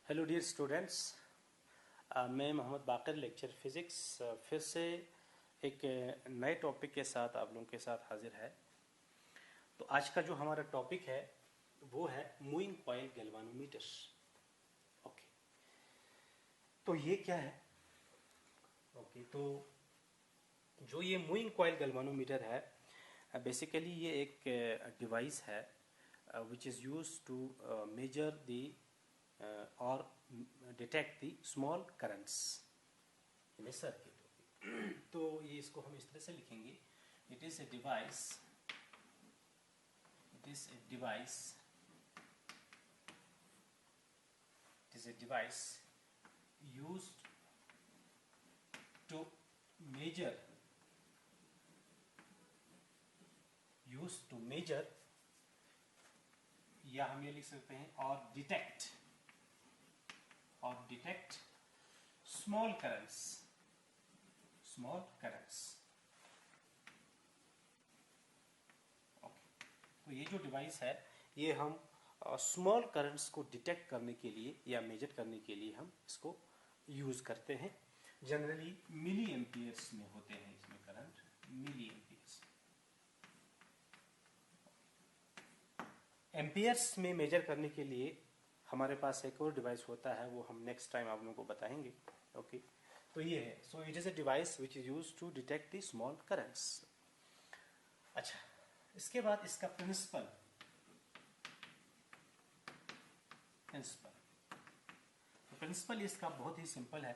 Hello dear students, मैं मोहम्मद बाकर lecture physics फिर से एक नए टॉपिक के साथ आप लोगों के साथ हाजिर है। तो आज का जो हमारा टॉपिक है वो है मूविंग कॉइल गैल्वानोमीटर। ओके, तो ये क्या है? ओके, तो जो ये मूविंग कॉइल गैल्वानोमीटर है बेसिकली ये एक डिवाइस है which is used to measure the or detect the small currents in a circuit। तो ये इसको हम इस तरह से लिखेंगे, it is a device it is a device used to measure या हम ये लिख सकते हैं और detect small currents। ओके, तो ये जो डिवाइस है ये हम स्मॉल करंट्स को डिटेक्ट करने के लिए या मेजर करने के लिए हम इसको यूज करते हैं। जनरली मिली एम्पियर्स में होते हैं इसमें करंट, मिली एम्पियर्स में मेजर करने के लिए हमारे पास एक और डिवाइस होता है, वो हम नेक्स्ट टाइम आप लोगों को बताएंगे। ओके, तो ये है, so it is a device which is used to detect the small currents. अच्छा, इसके बाद इसका प्रिंसिपल इसका बहुत ही सिंपल है।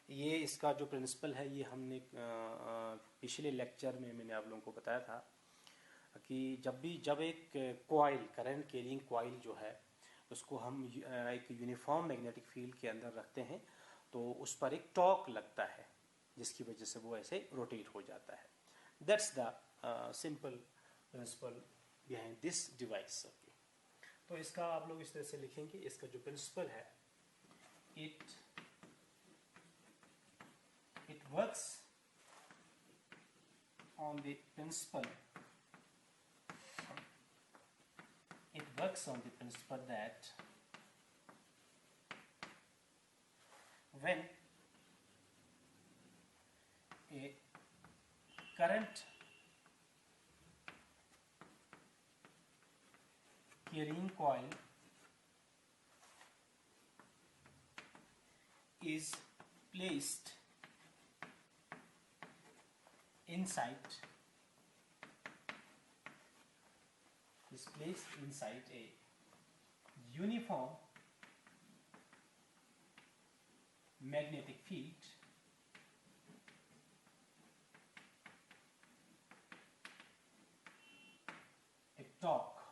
ये इसका जो प्रिंसिपल है ये हमने पिछले लेक्चर में मैंने आप लोगों को बताया था कि जब एक कॉइल, करंट कैरिंग कॉइल जो है उसको हम एक यूनिफॉर्म मैग्नेटिक फील्ड के अंदर रखते हैं तो उस पर एक टॉर्क लगता है जिसकी वजह से वो ऐसे रोटेट हो जाता है। That's the simple principle behind this device. Okay, तो इसका आप लोग इस तरह से लिखेंगे, इसका जो प्रिंसिपल है it works on the principle that when a current carrying coil is placed inside a uniform magnetic field, a torque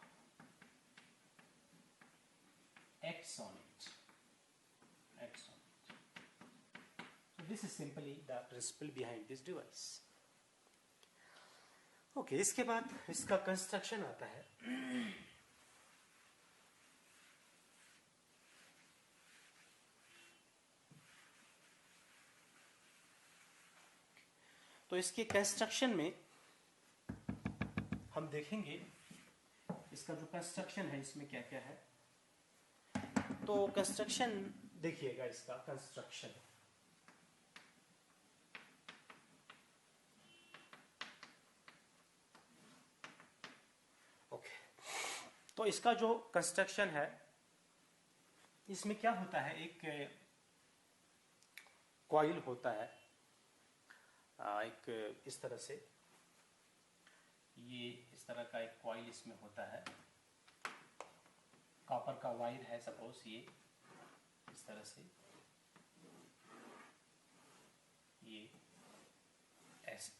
acts on it. So this is simply the principle behind this device. Okay, इसके बाद इसका construction आता है। तो इसके construction में हम देखेंगे इसका जो कंस्ट्रक्शन है इसमें क्या क्या है। तो कंस्ट्रक्शन देखिएगा, इसका कंस्ट्रक्शन ओके, तो इसका जो कंस्ट्रक्शन है इसमें क्या होता है, एक कॉइल होता है, एक इस तरह से, ये इस तरह का एक कॉइल इसमें होता है, कॉपर का वायर है सपोज, ये इस तरह से, ये ऐसे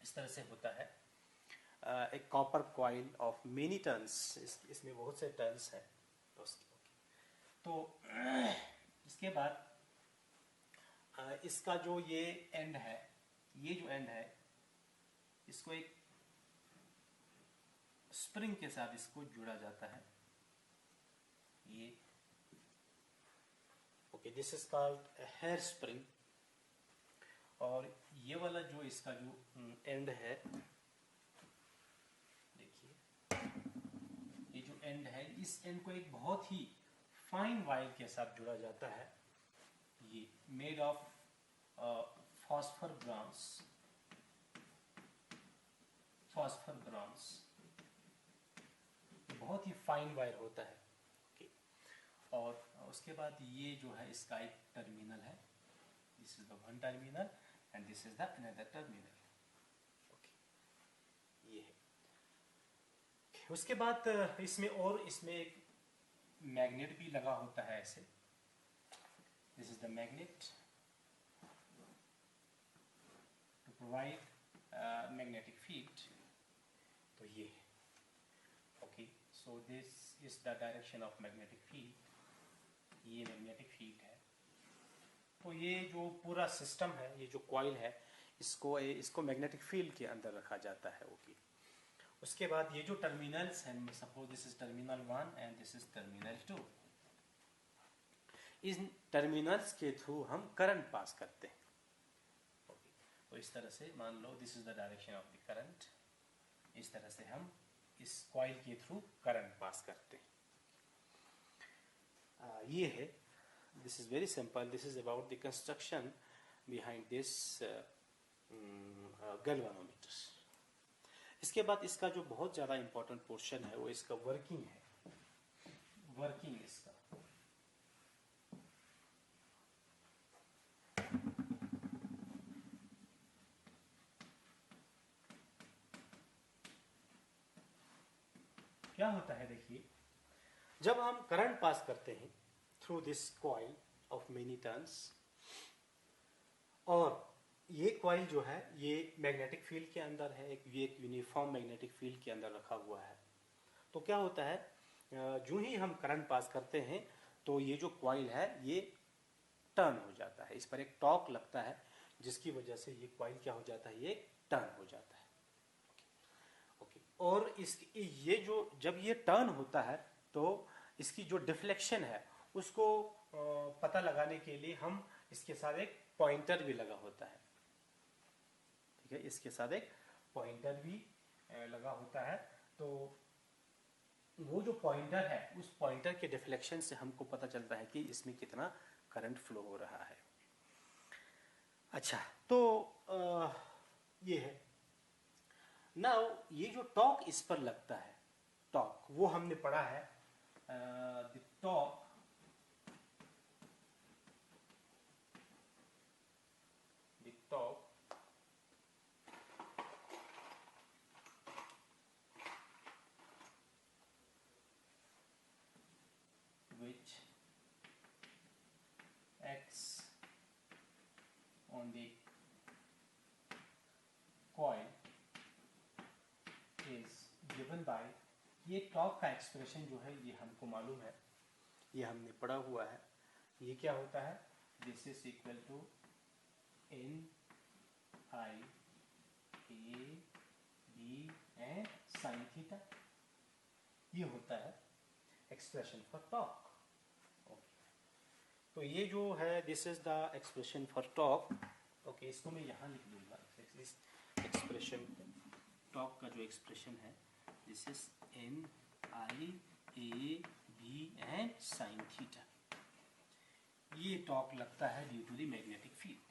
इस तरह से होता है, एक copper coil of many turns, इसमें बहुत से टर्न्स हैं। तो इसके बाद इसका जो ये एंड है, ये जो एंड है इसको एक स्प्रिंग के साथ इसको जुड़ा जाता है, ये okay, this is called hair spring. और ये वाला जो इसका जो एंड है, देखिए ये जो एंड है, इस एंड को एक बहुत ही फाइन वायर के साथ जुड़ा जाता है, ये मेड ऑफ फॉस्फर ब्रॉन्ज, बहुत ही फाइन वायर होता है। ओके, और उसके बाद ये जो है इसका एक टर्मिनल है, this is the one terminal and this is the another terminal. Okay, ये है। उसके बाद इसमें एक मैग्नेट भी लगा होता है ऐसे, this is the magnet to provide magnetic field. तो ये है। Okay, so this is the direction of magnetic field, ये मैग्नेटिक फील्ड है। तो ये जो पूरा सिस्टम है, ये जो कॉइल है, इसको मैग्नेटिक फील्ड के अंदर रखा जाता है। ओके, उसके बाद ये जो टर्मिनल्स हैं, suppose this is terminal 1 and this is terminal 2, इन टर्मिनल्स के थ्रू हम करंट पास करते हैं। ओके, तो इस तरह से मान लो this is the direction of the current, इस तरह से हम इस कॉइल के थ्रू करंट पास करते हैं। ये है, this is very simple, this is about the construction behind this galvanometer. इसके बाद इसका जो बहुत ज़्यादा इंपॉर्टेंट पोर्शन है वो इसका वर्किंग है, वर्किंग इसका। क्या होता है, देखिए, जब हम करंट पास करते हैं through this coil of many turns, और ये कॉइल जो है ये मैग्नेटिक फील्ड के अंदर है, एक यूनिफॉर्म मैग्नेटिक फील्ड के अंदर रखा हुआ है। तो क्या होता है, जो ही हम करंट पास करते हैं तो ये जो कॉइल है ये टर्न हो जाता है, इस पर एक टॉर्क लगता है जिसकी वजह से ये कॉइल क्या हो जाता है, ये टर्न हो जाता है। ओके, और ये जो जब ये टर्न होता है तो इसकी जो डिफ्लेक्शन है उसको पता लगाने के लिए हम इसके साथ एक पॉइंटर भी लगा होता है। ठीक है, इसके साथ एक पॉइंटर भी लगा होता है। तो वो जो पॉइंटर है, उस पॉइंटर के डिफ्लेक्शन से हमको पता चलता है कि इसमें कितना करंट फ्लो हो रहा है। अच्छा, तो ये है। नाउ ये जो टॉर्क इस पर लगता है, टॉर्क, वो हमने पढ़ा है, the torque which acts on the coil is given by, ये टॉर्क का एक्सप्रेशन जो है ये हमको मालूम है, ये हमने पढ़ा हुआ है। ये क्या होता है, this is equal to N I A B and sine theta, ये होता है एक्सप्रेशन फॉर टॉर्क। तो ये जो है this is the expression for torque. Okay, इसको मैं यहाँ लिख दूंगा, एक्सप्रेशन टॉर्क का जो एक्सप्रेशन है, this is N I A B and sine theta. ये टॉर्क लगता है due to the magnetic field.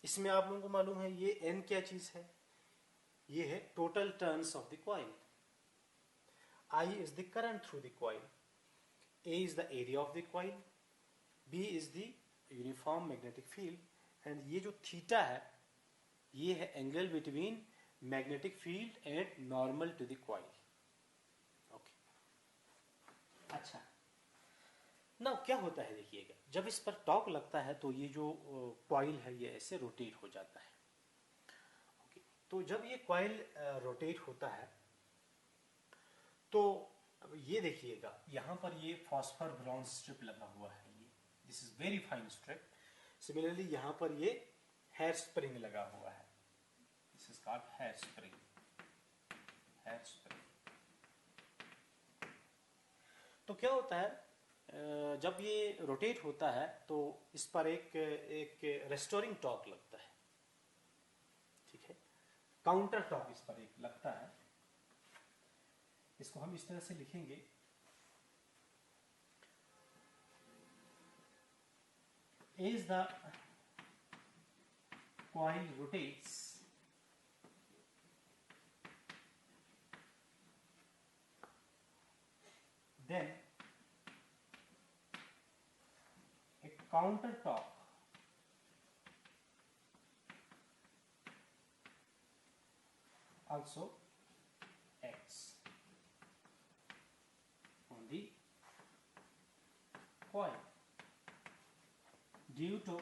इसमें आप लोगों को मालूम है ये एन क्या चीज है, ये है total turns of the coil, I is the current through the coil, A is the area of the coil, B is the uniform magnetic field, and ये जो थीटा है ये है angle between magnetic field and normal to the coil. Okay, अच्छा, now क्या होता है, देखिएगा, जब इस पर टॉर्क लगता है तो ये जो कॉइल है ये ऐसे रोटेट हो जाता है। ओके, तो जब ये कॉइल रोटेट होता है तो अब ये देखिएगा, यहाँ पर ये फॉस्फर ब्रॉन्ज स्ट्रिप लगा हुआ है, this is very fine strip. Similarly यहाँ पर ये हेयर स्प्रिंग लगा हुआ है, this is called hair spring, hair spring. तो क्या होता है, जब ये रोटेट होता है तो इस पर एक रेस्टोरिंग टॉर्क लगता है। ठीक है, काउंटर टॉर्क इस पर एक लगता है, इसको हम इस तरह से लिखेंगे, as the coil rotates, then a counter torque also acts on the coil due to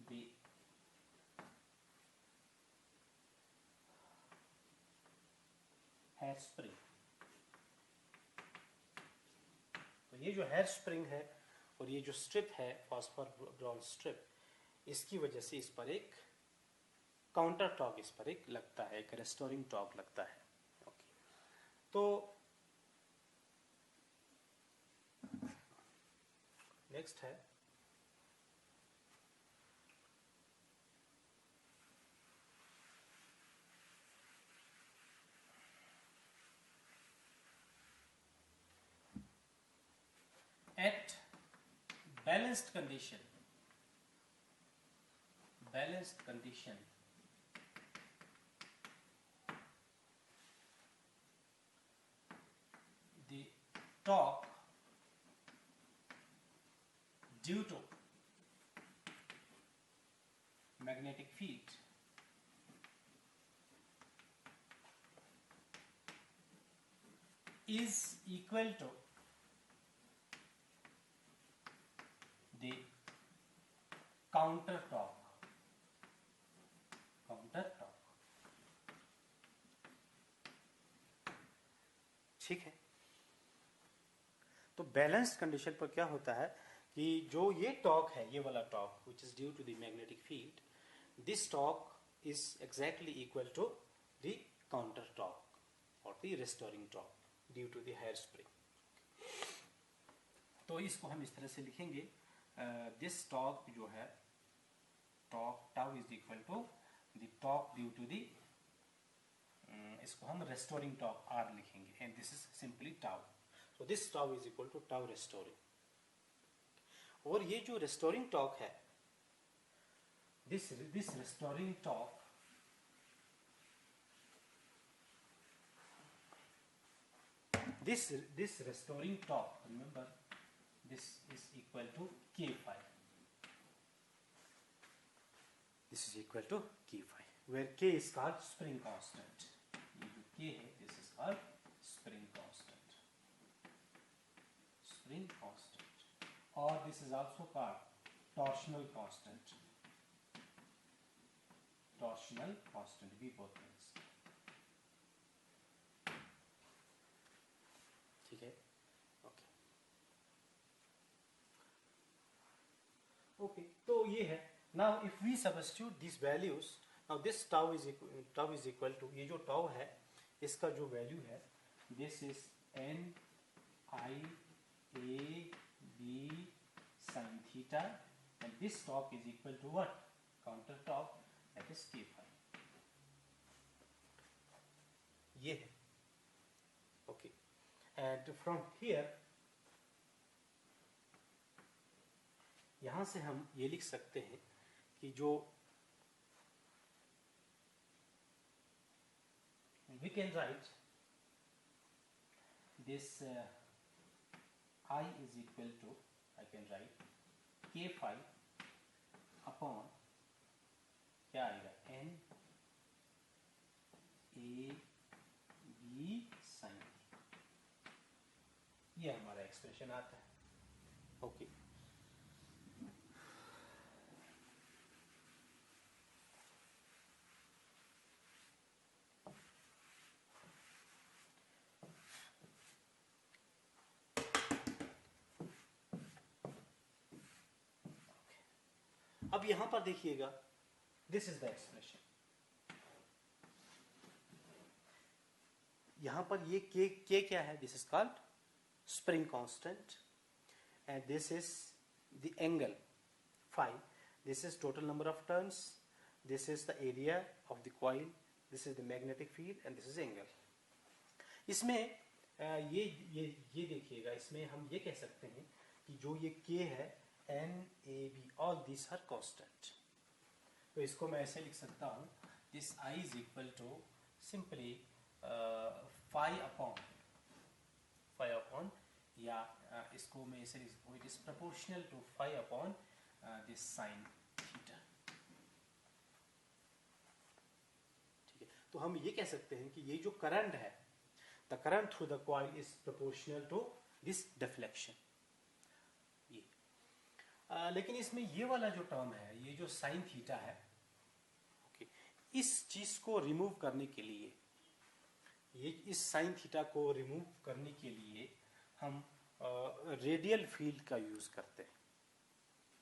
the hair spring. तो ये जो हेयर स्प्रिंग है और ये जो स्ट्रिप है फॉस्फर ब्रॉन्ज स्ट्रिप, इसकी वजह से इस पर एक काउंटर टॉर्क इस पर एक लगता है, एक रेस्टोरिंग टॉर्क लगता है। ओके, तो नेक्स्ट है at balanced condition, the torque due to magnetic field is equal to the counter torque, ठीक है। तो बैलेंस्ड कंडीशन पर क्या होता है कि जो ये टॉर्क है, ये वाला torque which is due to the magnetic field, this torque is exactly equal to the counter torque और the restoring torque due to the hair spring. तो इसको हम इस तरह से लिखेंगे, दिस टॉर्क जो है, torque tau is equal to the torque due to the, इसको हम रेस्टोरिंग टॉर्क आर लिखेंगे, and this is simply tau. So this tau is equal to tau restoring. और ये जो restoring torque है, this restoring torque, this restoring torque, remember, this is equal to K phi. This is equal to K phi, where K is called spring constant. ये जो K है, this is called spring constant. Spring constant, or this is also called torsional constant. Torsional constant, we both things. ठीक है, okay okay. तो ये है। Now if we substitute these values, now this tau is equal to, ये जो tau है इसका जो वैल्यू है, this is n I a b sin theta, and this torque is equal to what? Counter torque, that is K phi. ये है, okay, and from here यहां से हम ये लिख सकते हैं कि जो we can write this I is equal to, I can write K phi upon क्या आएगा, n a b sin, ये हमारा एक्सप्रेशन आता है। ओके, अब यहां पर देखिएगा, दिस इज द एक्सप्रेशन। यहां पर ये के क्या है, this is called spring constant, and this is the angle phi, this is total number of turns, this is the area of the coil, this is the magnetic field, and this is angle. इसमें ये देखिएगा, इसमें हम ये कह सकते हैं कि जो ये k है NAB, all this are constant. तो इसको मैं ऐसे लिख सकता हूँ, this I is equal to simply phi upon या इसको मैं ऐसे लिख सकता हूँ, it is proportional to phi upon this sine theta. ठीक है, तो हम ये कह सकते हैं कि ये जो करंट है, the current through the coil is proportional to this deflection. ये लेकिन इसमें ये वाला जो टर्म है, ये जो साइन थीटा है, ओके, इस चीज को रिमूव करने के लिए, ये इस साइन थीटा को रिमूव करने के लिए हम रेडियल फील्ड का यूज करते हैं।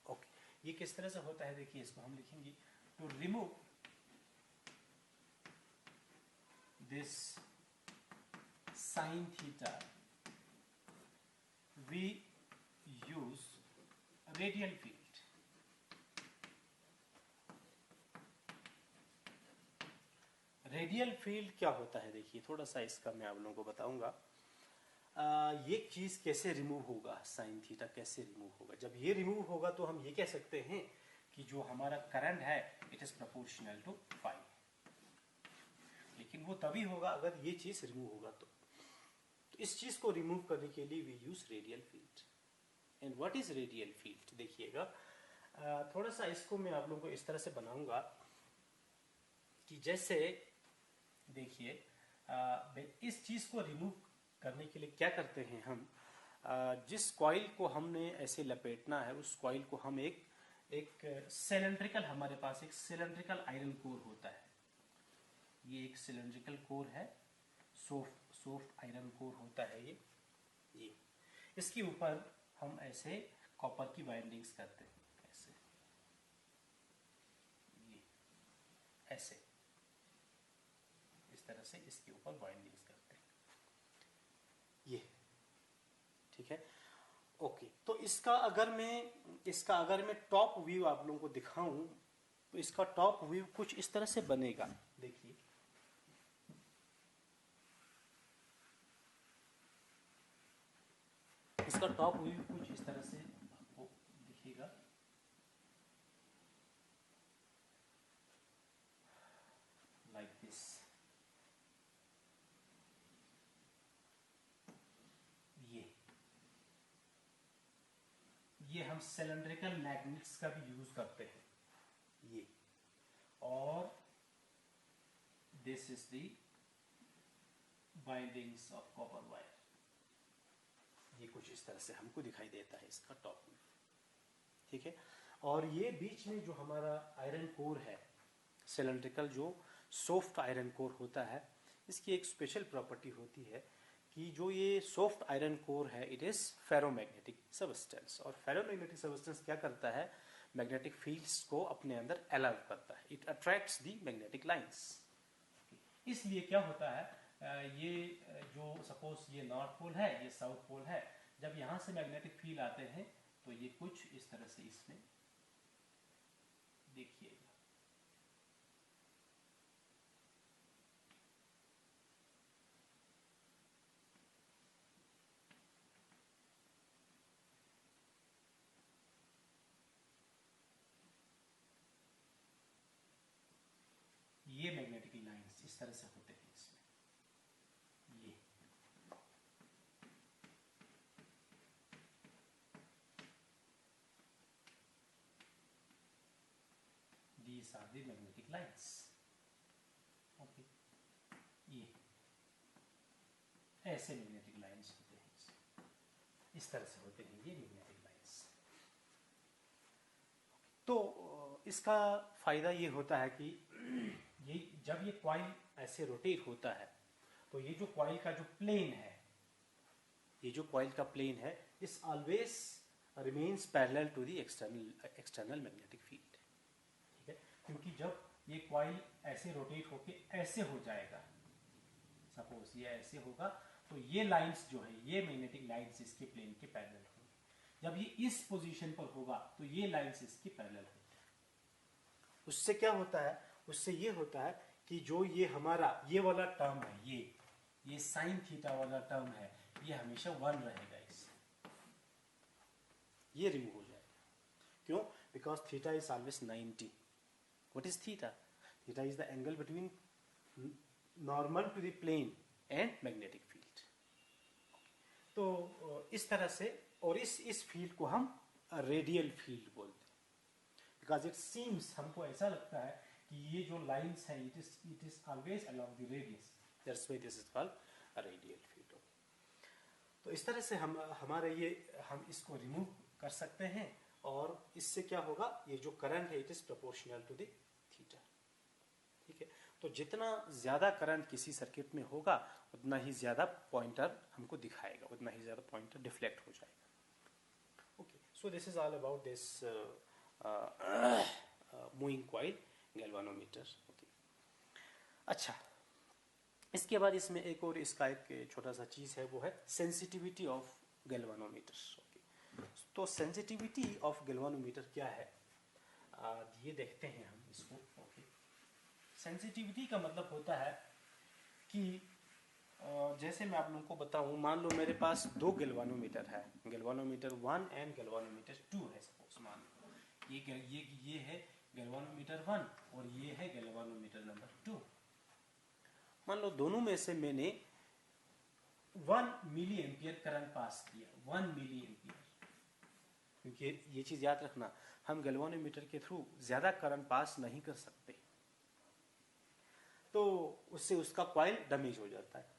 ओके, ये किस तरह से होता है देखिए, इसको हम लिखेंगे to remove this sine theta we use radial field. Radial field क्या होता है देखिए, थोड़ा सा इसका मैं आप लोगों को बताऊंगा। ये चीज कैसे रिमूव होगा, साइन थीटा कैसे रिमूव होगा। जब ये रिमूव होगा तो हम ये कह सकते हैं कि जो हमारा करंट है it is proportional to phi, लेकिन वो तभी होगा अगर ये चीज रिमूव होगा। तो इस चीज को रिमूव करने के लिए we use radial field. And what is radial field देखिएगा, थोड़ा सा इसको मैं आप लोगों को इस तरह से बनाऊंगा कि जैसे देखिए, इस चीज को रिमूव करने के लिए क्या करते हैं हम, जिस कॉइल को हमने ऐसे लपेटना है उस कॉइल को हम एक सिलेंड्रिकल, हमारे पास एक सिलेंड्रिकल आयरन कोर होता है। ये एक सिलेंड्रिकल कोर है, सॉफ्ट आयरन कोर होता है ये इसके ऊपर हम ऐसे कॉपर की वाइंडिंग्स करते हैं, ऐसे इस तरह से इसके ऊपर वाइंडिंग्स करते हैं, ये ठीक है। ओके, तो इसका अगर मैं टॉप व्यू आप लोगों को दिखाऊं तो इसका टॉप व्यू कुछ इस तरह से बनेगा। देखिए, इसका टॉप व्यू कुछ इस तरह से आपको दिखेगा। लाइक दिस, ये हम सिलेंड्रिकल मैग्नेट्स का भी यूज करते हैं ये, और this is the bindings of copper wire. ये कुछ इस तरह से हमको दिखाई देता है इसका टॉप व्यू, ठीक है। और ये बीच में जो हमारा आयरन कोर है, सिलेंड्रिकल जो सॉफ्ट आयरन कोर होता है, इसकी एक स्पेशल प्रॉपर्टी होती है कि जो ये सॉफ्ट आयरन कोर है इट इज फेरोमैग्नेटिक सबस्टेंस। और फेरोमैग्नेटिक सबस्टेंस क्या करता है, मैग्नेटिक फील्ड्स को अपने अंदर अलाउ करता है, it attracts the magnetic lines. इसलिए क्या होता है, ये जो सपोज ये नॉर्थ पोल है, ये साउथ पोल है, जब यहां से मैग्नेटिक फील्ड आते हैं तो ये कुछ इस तरह से इसमें देखिएगा, ये मैग्नेटिक लाइंस इस तरह से होते हैं इसमें, ये these are the magnetic lines। Okay, ये ऐसे मैग्नेटिक लाइंस होते हैं, इस तरह से होते हैं ये मैग्नेटिक लाइंस। तो इसका फायदा ये होता है कि ये जब ये कॉइल ऐसे रोटेट होता है तो ये जो कॉइल का जो प्लेन है, ये जो कॉइल का प्लेन है, is always remains parallel to the external magnetic field, ठीक है। क्योंकि जब ये कॉइल ऐसे रोटेट होके ऐसे हो जाएगा, सपोज ये ऐसे होगा, तो ये लाइंस जो है, ये मैग्नेटिक लाइंस इसके प्लेन के पैरेलल होंगे। जब ये इस पोजीशन पर होगा तो ये लाइंस इसके पैरेलल होंगे। उससे क्या होता है, उससे ये होता है कि जो ये हमारा ये वाला टर्म है, ये साइन थीटा वाला टर्म है ये हमेशा 1 रहेगा, इससे ये रिमूव हो जाएगा। क्यों? Because theta is always 90। What is theta? Theta is the angle between normal to the plane and magnetic field. तो इस तरह से, और इस फील्ड को हम रेडियल फील्ड बोलते हैं, बिकॉज इट सीम्स, हमको ऐसा लगता है कि ये जो लाइंस है it is always along the radius, that's why this is called radial field. तो इस तरह से हम इसको रिमूव कर सकते हैं, और इससे क्या होगा, ये जो करंट है it is proportional to the theta. ठीक है, तो जितना ज्यादा करंट किसी सर्किट में होगा उतना ही ज्यादा पॉइंटर हमको दिखाएगा, उतना ही ज्यादा पॉइंटर डिफ्लेक्ट हो जाएगा। Okay, so this is all about this moving coil galvanometer. Okay, अच्छा, इसके बाद इसमें एक और इसका एक छोटा सा चीज है, वो है सेंसिटिविटी ऑफ गैल्वानोमीटर। ओके, तो सेंसिटिविटी ऑफ गैल्वानोमीटर क्या है, ये देखते हैं हम इसको। ओके, सेंसिटिविटी का मतलब होता है कि जैसे मैं आप लोगों को बताऊं, मान लो मेरे पास दो गैल्वानोमीटर है, गैल्वानोमीटर 1 एंड गैल्वानोमीटर 2 है। सपोज मान लो ये है गैल्वानोमीटर 1 और ये है गैल्वानोमीटर नंबर 2। मान लो दोनों में से मैंने 1 मिली एम्पियर करंट पास किया, 1 मिली एम्पियर, क्योंकि ये चीज याद रखना, हम गैल्वानोमीटर के थ्रू ज्यादा करंट पास नहीं कर सकते, तो उससे उसका कॉइल डैमेज हो जाता है।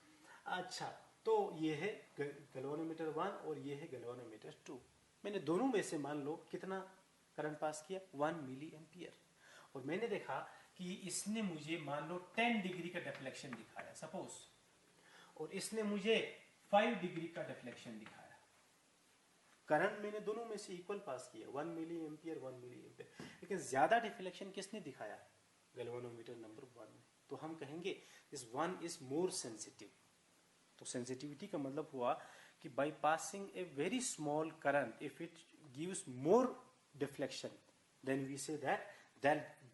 अच्छा, तो ये है गैल्वानोमीटर 1 और ये है गैल्वानोमीटर 2। मैंने दोनों में से मान लो कितना करंट पास किया, 1 मिली एम्पियर, और मैंने देखा कि इसने मुझे मान लो 10 डिग्री का डिफ्लेक्शन दिखाया सपोज, और इसने मुझे 5 डिग्री का डिफ्लेक्शन दिखाया। करंट मैंने दोनों में से इक्वल पास किया, 1 मिली एम्पियर 1 मिली एम्पियर, लेकिन ज्यादा डिफ्लेक्शन किसने दिखाया, गैल्वानोमीटर नंबर 1 ने। तो हम कहेंगे दिस 1 इज मोर सेंसिटिव। तो सेंसिटिविटी का मतलब हुआ कि by passing a very small current, if it gives more deflection, then we say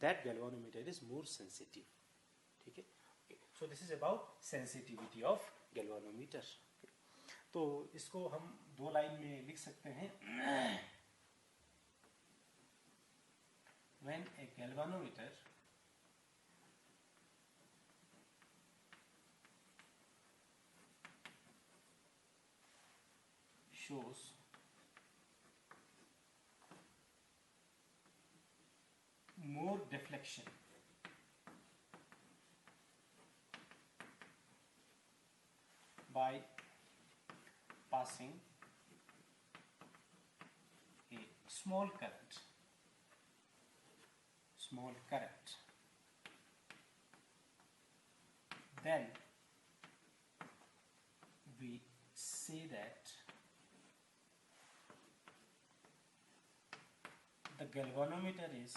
that galvanometer is more sensitive. ठीक है, so this is about sensitivity of galvanometer. तो इसको हम दो लाइन में लिख सकते हैं। When a galvanometer shows more deflection by passing a small current, then we say that the galvanometer is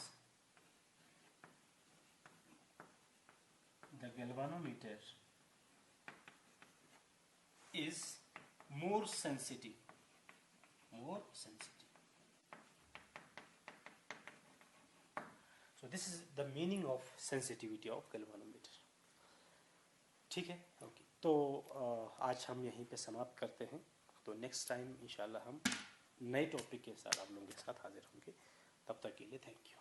more sensitive. So this is the meaning of sensitivity of galvanometer. ठीक है, ओके, तो आज हम यहीं पे समाप्त करते हैं। तो नेक्स्ट टाइम इंशाल्लाह हम नए टॉपिक के साथ आप लोगों के साथ हाजिर होंगे। तब तक के लिए थैंक यू।